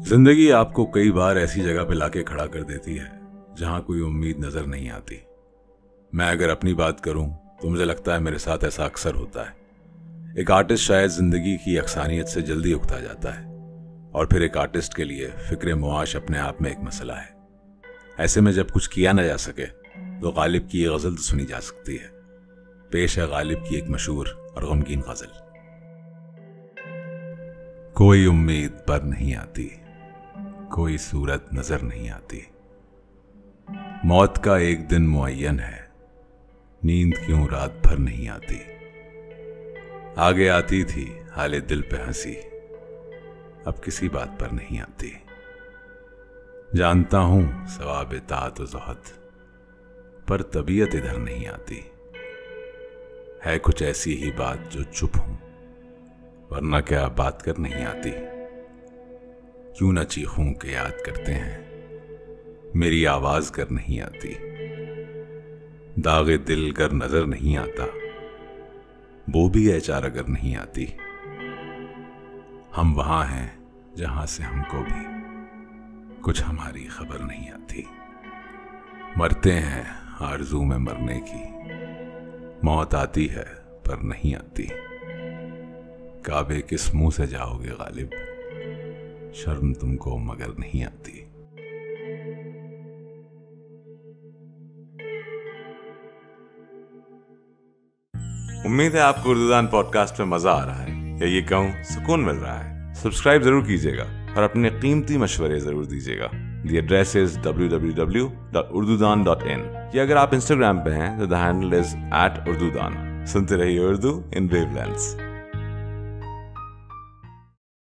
जिंदगी आपको कई बार ऐसी जगह पे लाके खड़ा कर देती है जहां कोई उम्मीद नजर नहीं आती। मैं अगर अपनी बात करूं तो मुझे लगता है मेरे साथ ऐसा अक्सर होता है। एक आर्टिस्ट शायद जिंदगी की अक्सानियत से जल्दी उकता जाता है और फिर एक आर्टिस्ट के लिए फिक्र मुआश अपने आप में एक मसला है। ऐसे में जब कुछ किया ना जा सके तो गालिब की ये गजल तो सुनी जा सकती है। पेश है गालिब की एक मशहूर और गमगीन गजल। कोई उम्मीद पर नहीं आती, कोई सूरत नजर नहीं आती। मौत का एक दिन मुअय्यन है, नींद क्यों रात भर नहीं आती। आगे आती थी हाले दिल पे हंसी, अब किसी बात पर नहीं आती। जानता हूं सवाब इताअत व ज़ुहद, पर तबीयत इधर नहीं आती। है कुछ ऐसी ही बात जो चुप हूं, वरना क्या बात कर नहीं आती। क्यों न चीखूं के याद करते हैं, मेरी आवाज कर नहीं आती। दागे दिल कर नजर नहीं आता, वो भी ऐचार अगर नहीं आती। हम वहां हैं जहां से हमको भी कुछ हमारी खबर नहीं आती। मरते हैं आरज़ू में मरने की, मौत आती है पर नहीं आती। काबे किस मुंह से जाओगे गालिब, शर्म तुमको मगर नहीं आती। उम्मीद है आपको उर्दूदान पॉडकास्ट में मजा आ रहा है, या ये कहूं सुकून मिल रहा है। सब्सक्राइब जरूर कीजिएगा और अपने कीमती मशवरे जरूर दीजिएगा। The address is www.urdudan.in। या अगर आप इंस्टाग्राम पे हैं तो द हैंडल इज @urdudan। सुनते रहिए उर्दू इन वेवलेंथ्स।